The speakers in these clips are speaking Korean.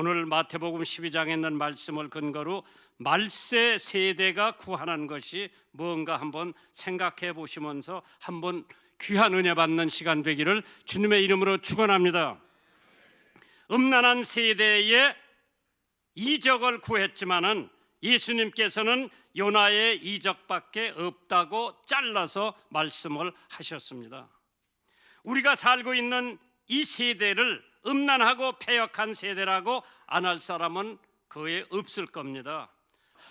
오늘 마태복음 12장에 있는 말씀을 근거로 말세 세대가 구하는 것이 무언가 한번 생각해 보시면서 한번 귀한 은혜 받는 시간 되기를 주님의 이름으로 축원합니다. 음란한 세대에 이적을 구했지만은 예수님께서는 요나의 이적밖에 없다고 잘라서 말씀을 하셨습니다. 우리가 살고 있는 이 세대를 음란하고 패역한 세대라고 안 할 사람은 거의 없을 겁니다.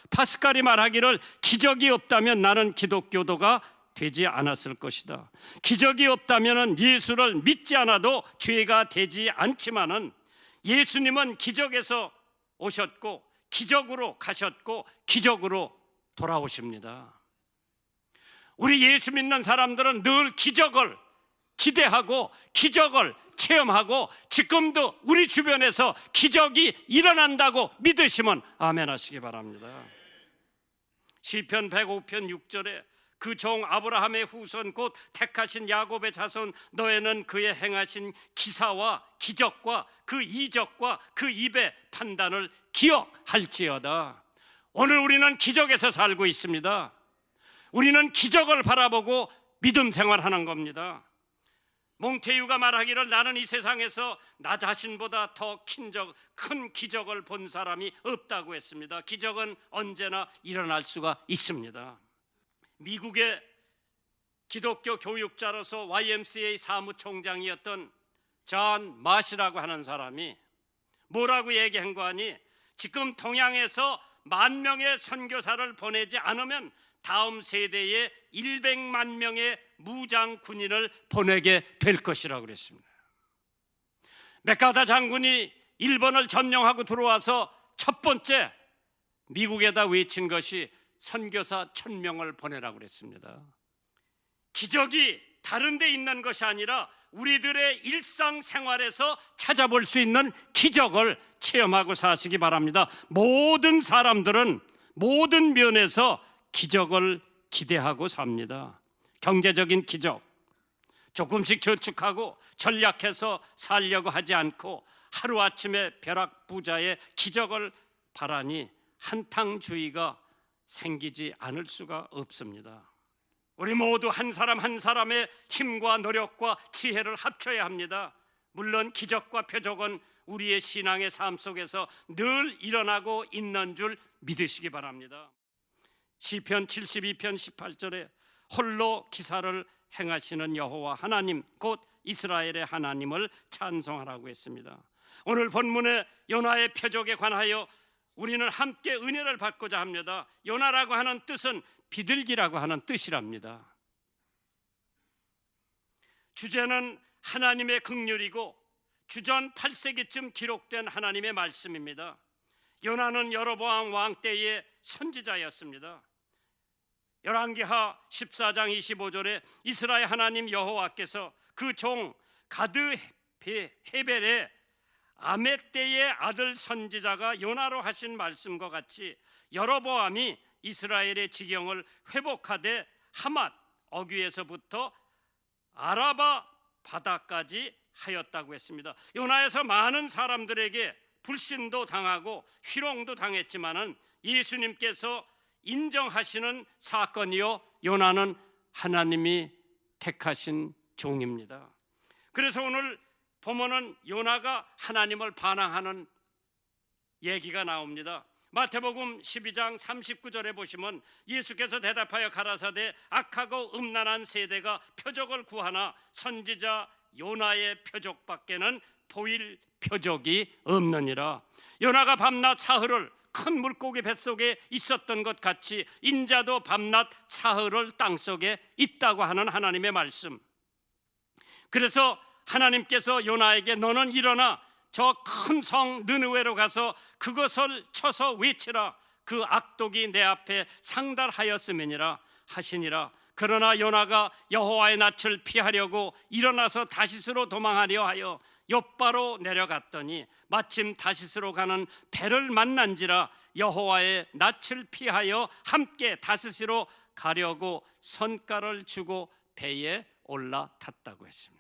파스칼이 말하기를 기적이 없다면 나는 기독교도가 되지 않았을 것이다. 기적이 없다면 예수를 믿지 않아도 죄가 되지 않지만은 예수님은 기적에서 오셨고 기적으로 가셨고 기적으로 돌아오십니다. 우리 예수 믿는 사람들은 늘 기적을 기대하고 기적을 체험하고 지금도 우리 주변에서 기적이 일어난다고 믿으시면 아멘 하시기 바랍니다. 시편 105편 6절에 그 종 아브라함의 후손 곧 택하신 야곱의 자손 너에는 그의 행하신 기사와 기적과 그 이적과 그 입의 판단을 기억할지어다. 오늘 우리는 기적에서 살고 있습니다. 우리는 기적을 바라보고 믿음 생활하는 겁니다. 몽테유가 말하기를 나는 이 세상에서 나 자신보다 더 큰 기적을 본 사람이 없다고 했습니다. 기적은 언제나 일어날 수가 있습니다. 미국의 기독교 교육자로서 YMCA 사무총장이었던 존 마시라고 하는 사람이 뭐라고 얘기한 거 아니? 지금 동양에서 10,000명의 선교사를 보내지 않으면 다음 세대에 100만 명의 무장 군인을 보내게 될 것이라고 그랬습니다. 메카다 장군이 일본을 점령하고 들어와서 첫 번째 미국에다 외친 것이 선교사 1,000명을 보내라고 그랬습니다. 기적이 다른 데 있는 것이 아니라 우리들의 일상생활에서 찾아볼 수 있는 기적을 체험하고 사시기 바랍니다. 모든 사람들은 모든 면에서 기적을 기대하고 삽니다. 경제적인 기적, 조금씩 저축하고 전략해서 살려고 하지 않고 하루아침에 벼락부자의 기적을 바라니 한탕주의가 생기지 않을 수가 없습니다. 우리 모두 한 사람 한 사람의 힘과 노력과 지혜를 합쳐야 합니다. 물론 기적과 표적은 우리의 신앙의 삶 속에서 늘 일어나고 있는 줄 믿으시기 바랍니다. 시편 72편 18절에 홀로 기사를 행하시는 여호와 하나님 곧 이스라엘의 하나님을 찬송하라고 했습니다. 오늘 본문의 요나의 표적에 관하여 우리는 함께 은혜를 받고자 합니다. 요나라고 하는 뜻은 비둘기라고 하는 뜻이랍니다. 주제는 하나님의 긍휼이고 주전 8세기쯤 기록된 하나님의 말씀입니다. 요나는 여로보암 왕 때의 선지자였습니다. 열왕기하 14장 25절에 이스라엘 하나님 여호와께서 그 종 가드 헤벨의 아메 때의 아들 선지자가 요나로 하신 말씀과 같이 여로보암이 이스라엘의 지경을 회복하되 하맛 어귀에서부터 아라바 바다까지 하였다고 했습니다. 요나에서 많은 사람들에게 불신도 당하고 희롱도 당했지만은 예수님께서 인정하시는 사건이요 요나는 하나님이 택하신 종입니다. 그래서 오늘 보면은 요나가 하나님을 반항하는 얘기가 나옵니다. 마태복음 12장 39절에 보시면 예수께서 대답하여 가라사대 악하고 음란한 세대가 표적을 구하나 선지자 요나의 표적밖에는 보일 표적이 없느니라. 요나가 밤낮 사흘을 큰 물고기 뱃속에 있었던 것 같이 인자도 밤낮 사흘을 땅속에 있다고 하는 하나님의 말씀. 그래서 하나님께서 요나에게 너는 일어나 저 큰 성 느느웨로 가서 그것을 쳐서 외치라. 그 악독이 내 앞에 상달하였음이니라 하시니라. 그러나 요나가 여호와의 낯을 피하려고 일어나서 다시스로 도망하려 하여 욥바로 내려갔더니 마침 다시스로 가는 배를 만난지라 여호와의 낯을 피하여 함께 다시스로 가려고 선가를 주고 배에 올라탔다고 했습니다.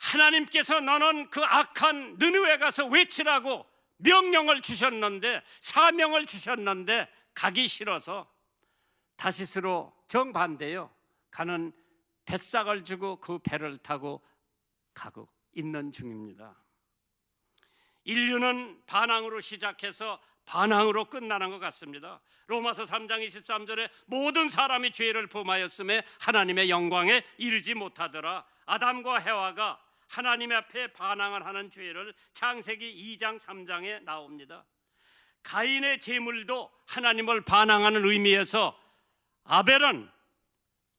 하나님께서 너는 그 악한 느느웨 가서 외치라고 명령을 주셨는데, 사명을 주셨는데 가기 싫어서 다시스로 정반대요. 가는 뱃삭을 주고 그 배를 타고 가고 있는 중입니다. 인류는 반항으로 시작해서 반항으로 끝나는 것 같습니다. 로마서 3장 23절에 모든 사람이 죄를 범하였음에 하나님의 영광에 이르지 못하더라. 아담과 해와가 하나님 앞에 반항을 하는 죄를 창세기 2장 3장에 나옵니다. 가인의 제물도 하나님을 반항하는 의미에서 아벨은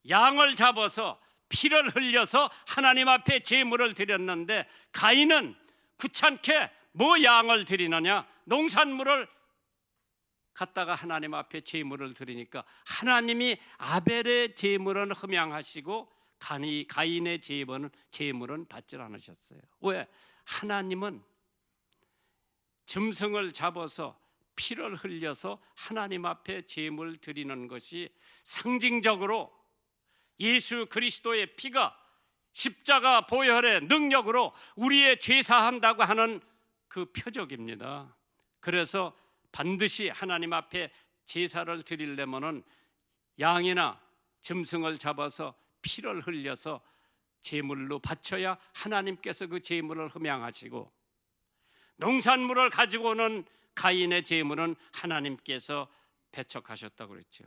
양을 잡아서 피를 흘려서 하나님 앞에 제물을 드렸는데, 가인은 귀찮게 뭐 양을 드리느냐, 농산물을 갖다가 하나님 앞에 제물을 드리니까 하나님이 아벨의 제물은 흠양하시고 가인의 제물은 받지 않으셨어요. 왜? 하나님은 짐승을 잡아서 피를 흘려서 하나님 앞에 제물 드리는 것이 상징적으로 예수 그리스도의 피가 십자가 보혈의 능력으로 우리의 죄 사한다고 하는 그 표적입니다. 그래서 반드시 하나님 앞에 제사를 드리려면은 양이나 짐승을 잡아서 피를 흘려서 제물로 바쳐야 하나님께서 그 제물을 흠양하시고, 농산물을 가지고 오는 가인의 제물은 하나님께서 배척하셨다고 그랬죠.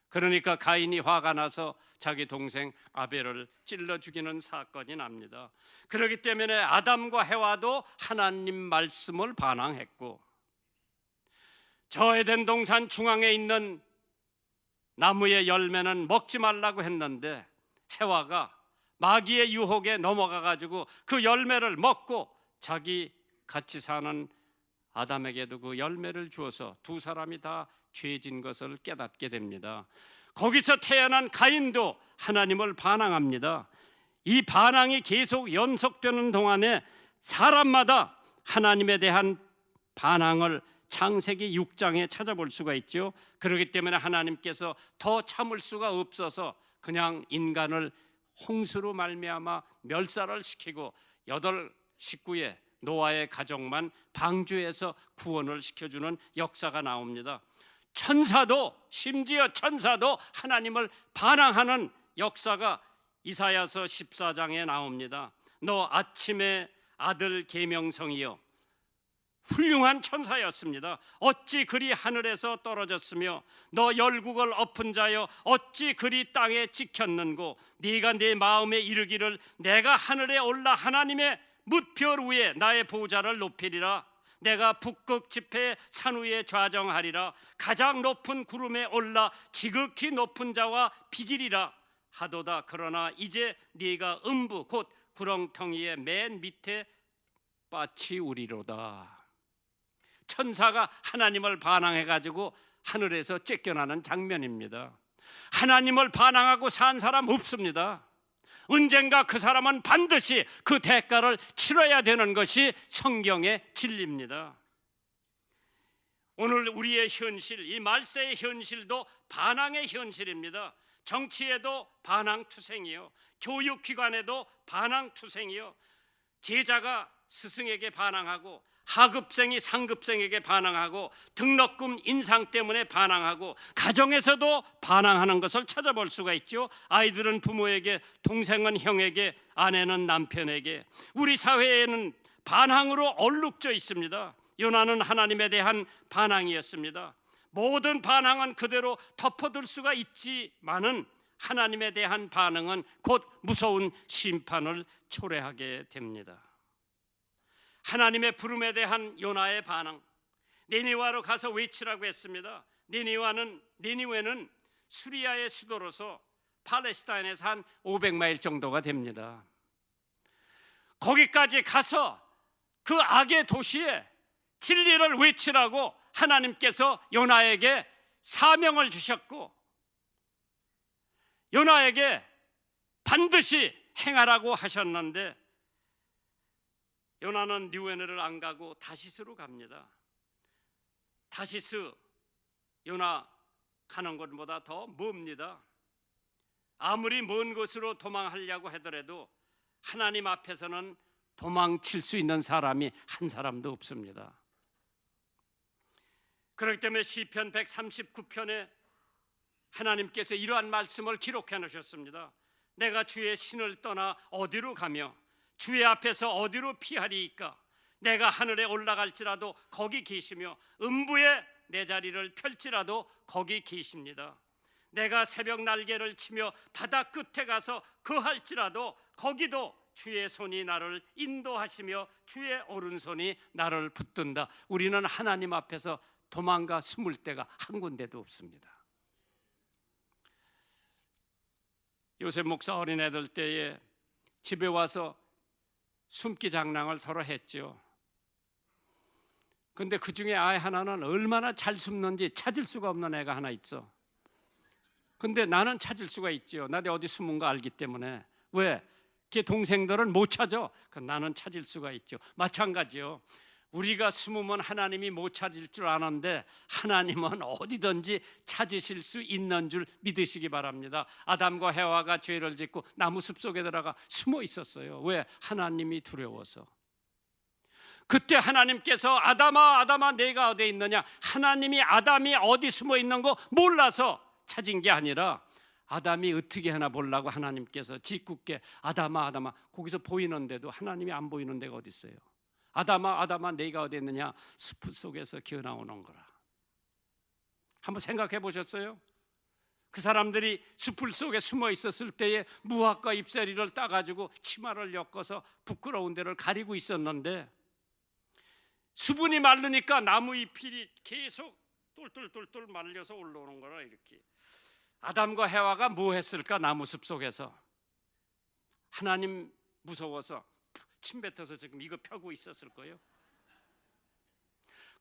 그러니까 가인이 화가 나서 자기 동생 아벨을 찔러 죽이는 사건이 납니다. 그렇기 때문에 아담과 해와도 하나님 말씀을 반항했고, 저 에덴 동산 중앙에 있는 나무의 열매는 먹지 말라고 했는데 해와가 마귀의 유혹에 넘어가 가지고 그 열매를 먹고 자기 같이 사는 아담에게도 그 열매를 주어서 두 사람이 다 죄진 것을 깨닫게 됩니다. 거기서 태어난 가인도 하나님을 반항합니다. 이 반항이 계속 연속되는 동안에 사람마다 하나님에 대한 반항을 창세기 6장에 찾아볼 수가 있죠. 그렇기 때문에 하나님께서 더 참을 수가 없어서 그냥 인간을 홍수로 말미암아 멸살을 시키고 8 식구의 노아의 가족만 방주에서 구원을 시켜주는 역사가 나옵니다. 천사도, 심지어 천사도 하나님을 반항하는 역사가 이사야서 14장에 나옵니다. 너 아침의 아들 계명성이여, 훌륭한 천사였습니다. 어찌 그리 하늘에서 떨어졌으며 너 열국을 엎은 자여 어찌 그리 땅에 찍혔는고, 네가 내 마음에 이르기를 내가 하늘에 올라 하나님의 뭇별 위에 나의 보좌를 높이리라. 내가 북극 지폐 산 위에 좌정하리라. 가장 높은 구름에 올라 지극히 높은 자와 비기리라 하도다. 그러나 이제 네가 음부 곧 구렁텅이의 맨 밑에 빠치우리로다. 천사가 하나님을 반항해 가지고 하늘에서 쫓겨나는 장면입니다. 하나님을 반항하고 산 사람 없습니다. 언젠가 그 사람은 반드시 그 대가를 치러야 되는 것이 성경의 진리입니다. 오늘 우리의 현실, 이 말세의 현실도 반항의 현실입니다. 정치에도 반항투생이요, 교육기관에도 반항투생이요, 제자가 스승에게 반항하고 하급생이 상급생에게 반항하고 등록금 인상 때문에 반항하고 가정에서도 반항하는 것을 찾아볼 수가 있죠. 아이들은 부모에게, 동생은 형에게, 아내는 남편에게. 우리 사회에는 반항으로 얼룩져 있습니다. 요나는 하나님에 대한 반항이었습니다. 모든 반항은 그대로 덮어둘 수가 있지만은 하나님에 대한 반응은 곧 무서운 심판을 초래하게 됩니다. 하나님의 부름에 대한 요나의 반응, 니느웨로 가서 외치라고 했습니다. 니느웨는 수리아의 수도로서 팔레스타인에서 한 500마일 정도가 됩니다. 거기까지 가서 그 악의 도시에 진리를 외치라고 하나님께서 요나에게 사명을 주셨고, 요나에게 반드시 행하라고 하셨는데 요나는 니느웨를 안 가고 다시스로 갑니다. 다시스, 요나 가는 곳보다 더 멉니다. 아무리 먼 곳으로 도망하려고 하더라도 하나님 앞에서는 도망칠 수 있는 사람이 한 사람도 없습니다. 그렇기 때문에 시편 139편에 하나님께서 이러한 말씀을 기록해 놓으셨습니다. 내가 주의 신을 떠나 어디로 가며 주의 앞에서 어디로 피하리이까? 내가 하늘에 올라갈지라도 거기 계시며 음부에 내 자리를 펼지라도 거기 계십니다. 내가 새벽 날개를 치며 바다 끝에 가서 거할지라도 거기도 주의 손이 나를 인도하시며 주의 오른손이 나를 붙든다. 우리는 하나님 앞에서 도망가 숨을 데가 한 군데도 없습니다. 요셉 목사 어린애들 때에 집에 와서 숨기 장난을 덜어 했죠. 근데 그 중에 아이 하나는 얼마나 잘 숨는지 찾을 수가 없는 애가 하나 있어. 근데 나는 찾을 수가 있죠. 나도 어디 숨은 거 알기 때문에. 왜? 걔 동생들은 못 찾아. 나는 찾을 수가 있죠. 마찬가지요. 우리가 숨으면 하나님이 못 찾을 줄 아는데 하나님은 어디든지 찾으실 수 있는 줄 믿으시기 바랍니다. 아담과 해와가 죄를 짓고 나무 숲속에 들어가 숨어 있었어요. 왜? 하나님이 두려워서. 그때 하나님께서 아담아 아담아 내가 어디에 있느냐, 하나님이 아담이 어디 숨어 있는 거 몰라서 찾은 게 아니라 아담이 어떻게 하나 보려고 하나님께서 짓궂게 아담아 아담아, 거기서 보이는데도 하나님이 안 보이는 데가 어디 있어요. 아담아 아담아 내가 어디 있느냐, 숲 속에서 기어나오는 거라. 한번 생각해 보셨어요? 그 사람들이 숲을 속에 숨어 있었을 때에 무화과 잎사리를 따가지고 치마를 엮어서 부끄러운 데를 가리고 있었는데 수분이 마르니까 나무 잎이 계속 똘똘똘똘 말려서 올라오는 거라. 이렇게 아담과 해와가 뭐 했을까? 나무숲 속에서 하나님 무서워서 침 뱉어서 지금 이거 펴고 있었을 거예요.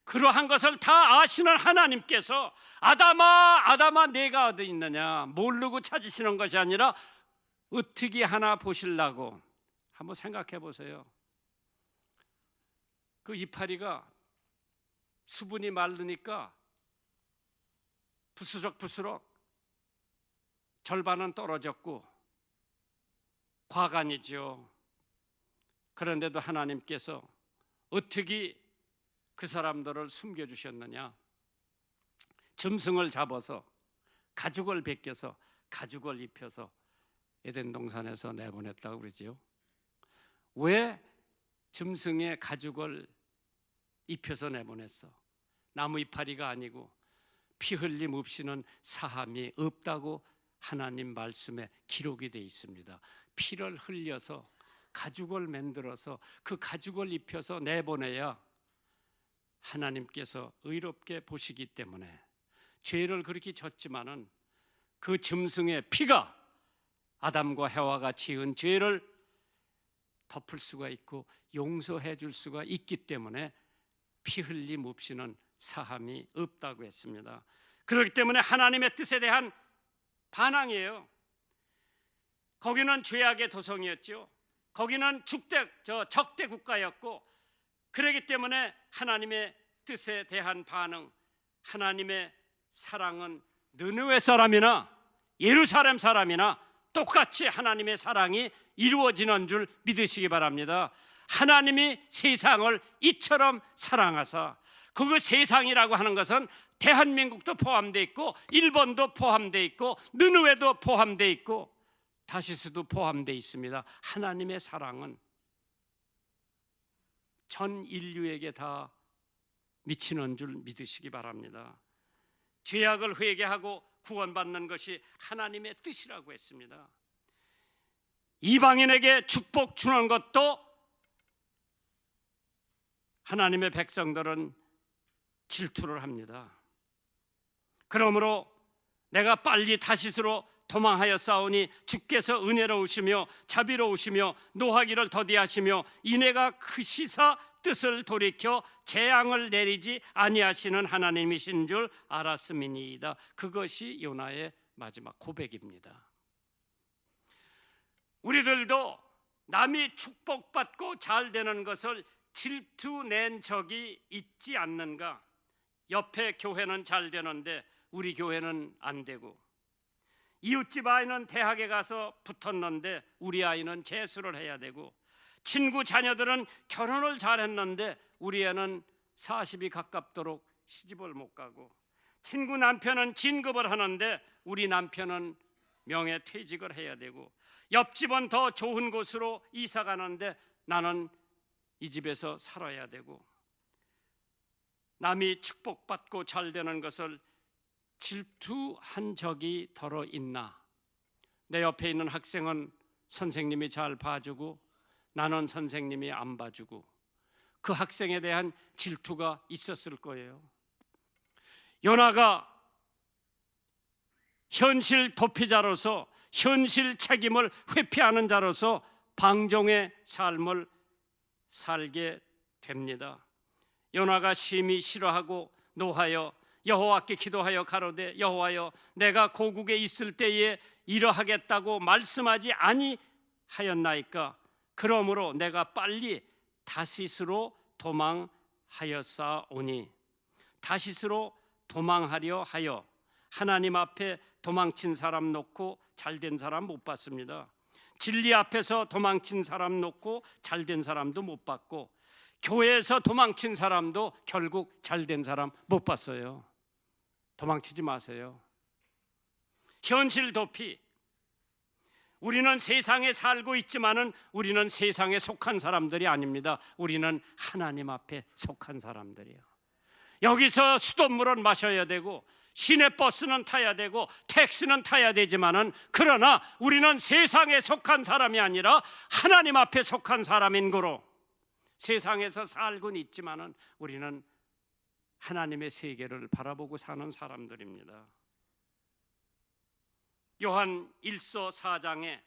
그러한 것을 다 아시는 하나님께서 아담아 아담아 내가 어디 있느냐 모르고 찾으시는 것이 아니라 어떻게 하나 보시려고. 한번 생각해 보세요. 그 이파리가 수분이 마르니까 부스럭부스럭 절반은 떨어졌고 과간이죠. 그런데도 하나님께서 어떻게 그 사람들을 숨겨주셨느냐. 짐승을 잡아서 가죽을 벗겨서 가죽을 입혀서 에덴 동산에서 내보냈다고 그러지요. 왜 짐승의 가죽을 입혀서 내보냈어? 나무 이파리가 아니고 피 흘림 없이는 사함이 없다고 하나님 말씀에 기록이 되어 있습니다. 피를 흘려서 가죽을 만들어서 그 가죽을 입혀서 내보내야 하나님께서 의롭게 보시기 때문에. 죄를 그렇게 졌지만은 그 짐승의 피가 아담과 해와가 지은 죄를 덮을 수가 있고 용서해 줄 수가 있기 때문에 피 흘림 없이는 사함이 없다고 했습니다. 그렇기 때문에 하나님의 뜻에 대한 반항이에요. 거기는 죄악의 도성이었죠. 거기는 적대 국가였고, 그렇기 때문에 하나님의 뜻에 대한 반응, 하나님의 사랑은 느느웨 사람이나 예루살렘 사람이나 똑같이 하나님의 사랑이 이루어지는 줄 믿으시기 바랍니다. 하나님이 세상을 이처럼 사랑하사, 그 세상이라고 하는 것은 대한민국도 포함되어 있고 일본도 포함되어 있고 느느웨도 포함되어 있고 다시스도 포함되어 있습니다. 하나님의 사랑은 전 인류에게 다 미치는 줄 믿으시기 바랍니다. 죄악을 회개하고 구원받는 것이 하나님의 뜻이라고 했습니다. 이방인에게 축복 주는 것도 하나님의 백성들은 질투를 합니다. 그러므로 내가 빨리 다시스로 도망하여 싸우니 주께서 은혜로우시며 자비로우시며 노하기를 더디하시며 인애가 크시사 뜻을 돌이켜 재앙을 내리지 아니하시는 하나님이신 줄 알았음이니이다. 그것이 요나의 마지막 고백입니다. 우리들도 남이 축복받고 잘 되는 것을 질투낸 적이 있지 않는가? 옆에 교회는 잘 되는데 우리 교회는 안 되고, 이웃집 아이는 대학에 가서 붙었는데 우리 아이는 재수를 해야 되고, 친구 자녀들은 결혼을 잘했는데 우리 애는 40이 가깝도록 시집을 못 가고, 친구 남편은 진급을 하는데 우리 남편은 명예퇴직을 해야 되고, 옆집은 더 좋은 곳으로 이사 가는데 나는 이 집에서 살아야 되고, 남이 축복받고 잘 되는 것을 질투한 적이 더러 있나? 내 옆에 있는 학생은 선생님이 잘 봐주고 나는 선생님이 안 봐주고, 그 학생에 대한 질투가 있었을 거예요. 요나가 현실 도피자로서, 현실 책임을 회피하는 자로서 방종의 삶을 살게 됩니다. 요나가 심히 싫어하고 노하여 여호와께 기도하여 가로되, 여호와여, 내가 고국에 있을 때에 이러하겠다고 말씀하지 아니하였나이까? 그러므로 내가 빨리 다시스로 도망하였사오니. 다시스로 도망하려 하여 하나님 앞에 도망친 사람 놓고 잘된 사람 못 봤습니다. 진리 앞에서 도망친 사람 놓고 잘된 사람도 못 봤고, 교회에서 도망친 사람도 결국 잘된 사람 못 봤어요. 도망치지 마세요. 현실 도피. 우리는 세상에 살고 있지만은 우리는 세상에 속한 사람들이 아닙니다. 우리는 하나님 앞에 속한 사람들이에요. 여기서 수돗물은 마셔야 되고 시내버스는 타야 되고 택시는 타야 되지만은, 그러나 우리는 세상에 속한 사람이 아니라 하나님 앞에 속한 사람인 거로, 세상에서 살고는 있지만은 우리는 하나님의 세계를 바라보고 사는 사람들입니다. 요한 1서 4장에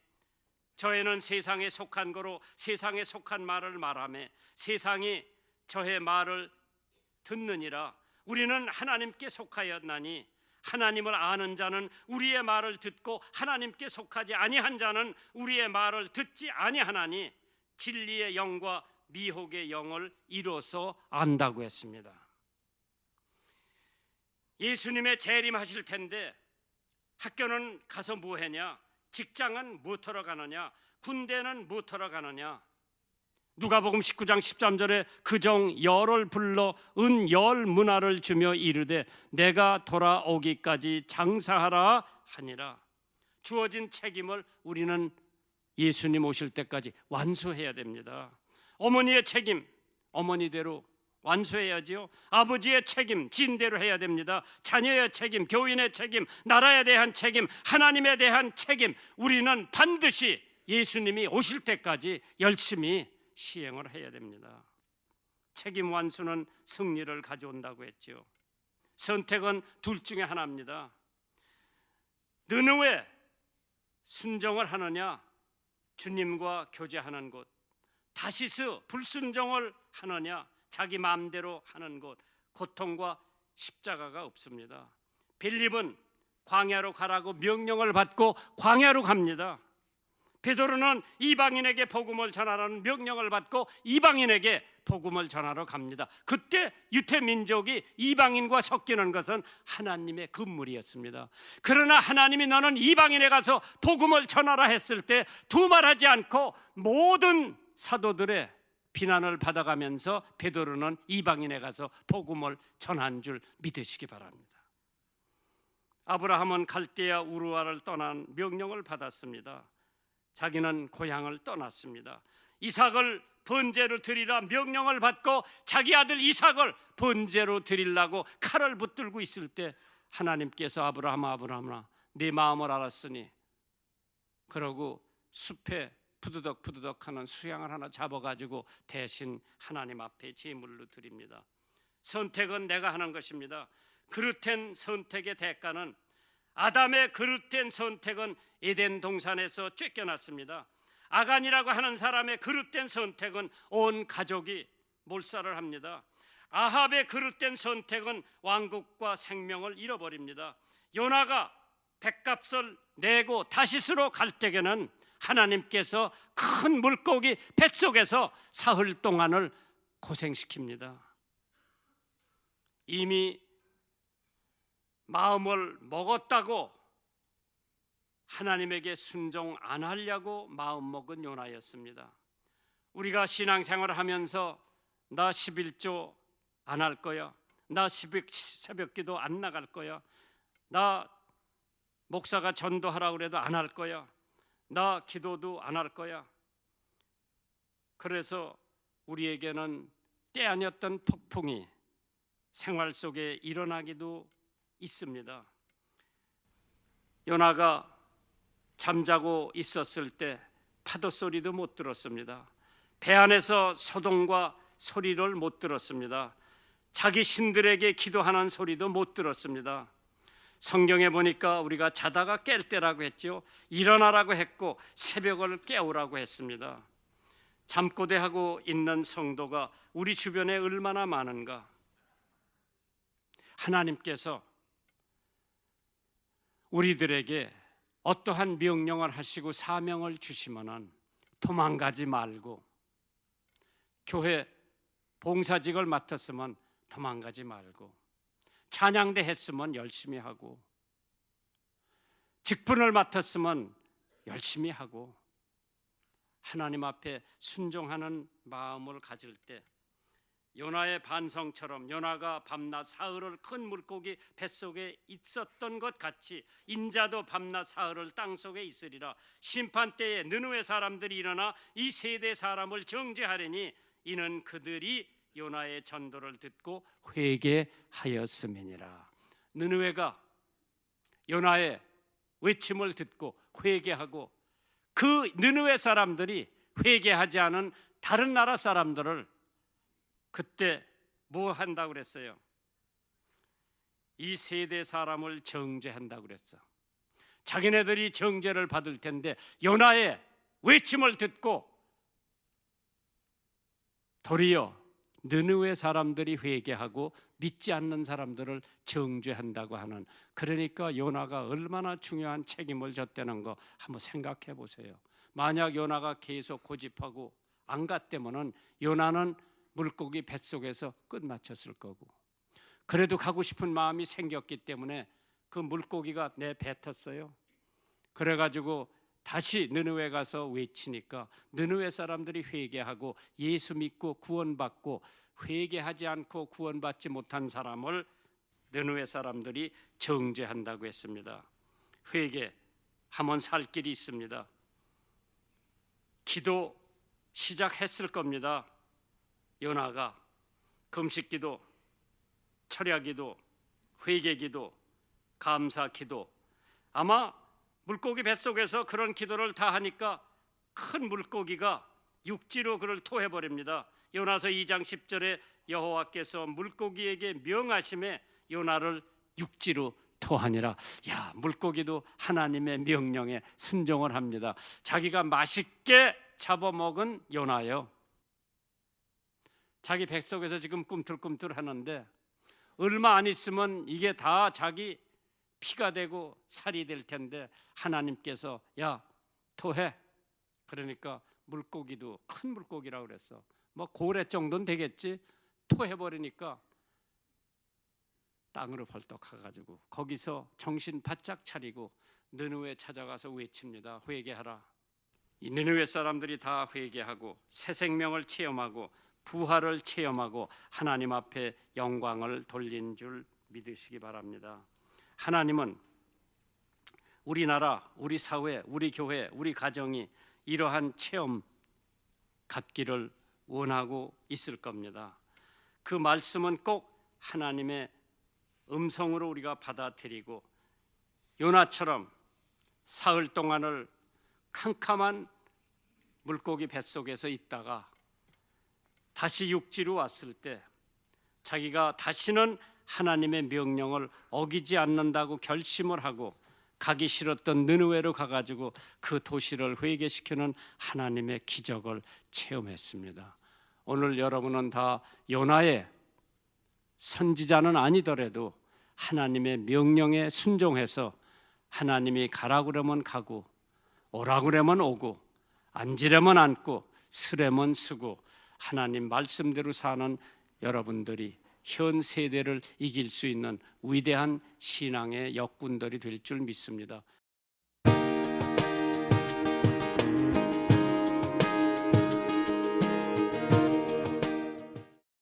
저희는 세상에 속한 거로 세상에 속한 말을 말하며 세상이 저의 말을 듣느니라. 우리는 하나님께 속하였나니 하나님을 아는 자는 우리의 말을 듣고 하나님께 속하지 아니한 자는 우리의 말을 듣지 아니하나니 진리의 영과 미혹의 영을 이로써 안다고 했습니다. 예수님의 재림하실 텐데 학교는 가서 뭐 하냐? 직장은 뭐 하러 가느냐? 군대는 뭐 하러 가느냐? 누가복음 19장 13절에 그종 열을 불러 은 열 문화를 주며 이르되 내가 돌아오기까지 장사하라 하니라. 주어진 책임을 우리는 예수님 오실 때까지 완수해야 됩니다. 어머니의 책임, 어머니대로 완수해야지요. 아버지의 책임, 진대로 해야 됩니다. 자녀의 책임, 교인의 책임, 나라에 대한 책임, 하나님에 대한 책임, 우리는 반드시 예수님이 오실 때까지 열심히 시행을 해야 됩니다. 책임 완수는 승리를 가져온다고 했죠. 선택은 둘 중에 하나입니다. 느느웨 순종을 하느냐, 주님과 교제하는 곳. 다시스 불순종을 하느냐, 자기 마음대로 하는 곳. 고통과 십자가가 없습니다. 빌립은 광야로 가라고 명령을 받고 광야로 갑니다. 베드로는 이방인에게 복음을 전하라는 명령을 받고 이방인에게 복음을 전하러 갑니다. 그때 유대 민족이 이방인과 섞이는 것은 하나님의 금물이었습니다. 그러나 하나님이 너는 이방인에 가서 복음을 전하라 했을 때 두말하지 않고 모든 사도들의 비난을 받아가면서 베드로는 이방인에 가서 복음을 전한 줄 믿으시기 바랍니다. 아브라함은 갈대아 우르아를 떠난 명령을 받았습니다. 자기는 고향을 떠났습니다. 이삭을 번제로 드리라 명령을 받고 자기 아들 이삭을 번제로 드리려고 칼을 붙들고 있을 때 하나님께서 아브라함아 네 마음을 알았으니, 그러고 숲에 푸드덕푸드덕하는 수양을 하나 잡아가지고 대신 하나님 앞에 제물로 드립니다. 선택은 내가 하는 것입니다. 그릇된 선택의 대가는, 아담의 그릇된 선택은 에덴 동산에서 쫓겨났습니다. 아간이라고 하는 사람의 그릇된 선택은 온 가족이 몰살을 합니다. 아합의 그릇된 선택은 왕국과 생명을 잃어버립니다. 요나가 뱃값을 내고 다시스로 갈 때에는 하나님께서 큰 물고기 뱃속에서 사흘 동안을 고생시킵니다. 이미 마음을 먹었다고 하나님에게 순종 안 하려고 마음먹은 요나였습니다. 우리가 신앙생활을 하면서 나 11조 안 할 거야, 나 새벽기도 안 나갈 거야, 나 목사가 전도하라고 그래도 안 할 거야, 나 기도도 안 할 거야. 그래서 우리에게는 때 아니었던 폭풍이 생활 속에 일어나기도 있습니다. 요나가 잠자고 있었을 때 파도 소리도 못 들었습니다. 배 안에서 소동과 소리를 못 들었습니다. 자기 신들에게 기도하는 소리도 못 들었습니다. 성경에 보니까 우리가 자다가 깰 때라고 했죠. 일어나라고 했고 새벽을 깨우라고 했습니다. 잠꼬대하고 있는 성도가 우리 주변에 얼마나 많은가. 하나님께서 우리들에게 어떠한 명령을 하시고 사명을 주시면은 도망가지 말고, 교회 봉사직을 맡았으면 도망가지 말고, 찬양대 했으면 열심히 하고, 직분을 맡았으면 열심히 하고, 하나님 앞에 순종하는 마음을 가질 때 요나의 반성처럼 요나가 밤낮 사흘을 큰 물고기 뱃속에 있었던 것 같이 인자도 밤낮 사흘을 땅속에 있으리라. 심판 때에 느느웨 사람들이 일어나 이 세대 사람을 정죄하리니 이는 그들이 요나의 전도를 듣고 회개하였음이니라. 느느웨가 요나의 외침을 듣고 회개하고, 그 느느웨 사람들이 회개하지 않은 다른 나라 사람들을 그때 뭐 한다고 그랬어요? 이 세대 사람을 정죄한다고 그랬어. 자기네들이 정죄를 받을 텐데 요나의 외침을 듣고 도리어 느느웨 사람들이 회개하고 믿지 않는 사람들을 정죄한다고 하는, 그러니까 요나가 얼마나 중요한 책임을 졌다는 거 한번 생각해 보세요. 만약 요나가 계속 고집하고 안 갔다면은 요나는 물고기 뱃속에서 끝마쳤을 거고, 그래도 가고 싶은 마음이 생겼기 때문에 그 물고기가 내뱉었어요. 그래가지고 다시 느느웨 가서 외치니까 느느웨 사람들이 회개하고 예수 믿고 구원받고, 회개하지 않고 구원받지 못한 사람을 느느웨 사람들이 정죄한다고 했습니다. 회개하면 살 길이 있습니다. 기도 시작했을 겁니다. 요나가 금식기도, 철야기도, 회개기도, 감사기도, 아마 물고기 뱃속에서 그런 기도를 다 하니까 큰 물고기가 육지로 그를 토해버립니다. 요나서 2장 10절에 여호와께서 물고기에게 명하심에 요나를 육지로 토하니라. 야, 물고기도 하나님의 명령에 순종을 합니다. 자기가 맛있게 잡아먹은 요나요, 자기 뱃속에서 지금 꿈틀꿈틀 하는데 얼마 안 있으면 이게 다 자기 피가 되고 살이 될 텐데 하나님께서 야, 토해. 그러니까 물고기도 큰 물고기라고 그랬어. 뭐 고래 정도는 되겠지. 토해버리니까 땅으로 벌떡 가가지고 거기서 정신 바짝 차리고 느느웨 찾아가서 외칩니다. 회개하라. 이 느느웨 사람들이 다 회개하고 새 생명을 체험하고 부활을 체험하고 하나님 앞에 영광을 돌린 줄 믿으시기 바랍니다. 하나님은 우리나라, 우리 사회, 우리 교회, 우리 가정이 이러한 체험 갖기를 원하고 있을 겁니다. 그 말씀은 꼭 하나님의 음성으로 우리가 받아들이고 요나처럼 사흘 동안을 캄캄한 물고기 뱃속에서 있다가 다시 육지로 왔을 때 자기가 다시는 하나님의 명령을 어기지 않는다고 결심을 하고 가기 싫었던 느느웨로 가가지고 그 도시를 회개시키는 하나님의 기적을 체험했습니다. 오늘 여러분은 다 요나의 선지자는 아니더라도 하나님의 명령에 순종해서 하나님이 가라고 그러면 가고 오라고 그러면 오고 앉으려면 앉고 쓰려면 쓰고 하나님 말씀대로 사는 여러분들이 현 세대를 이길 수 있는 위대한 신앙의 역군들이 될 줄 믿습니다.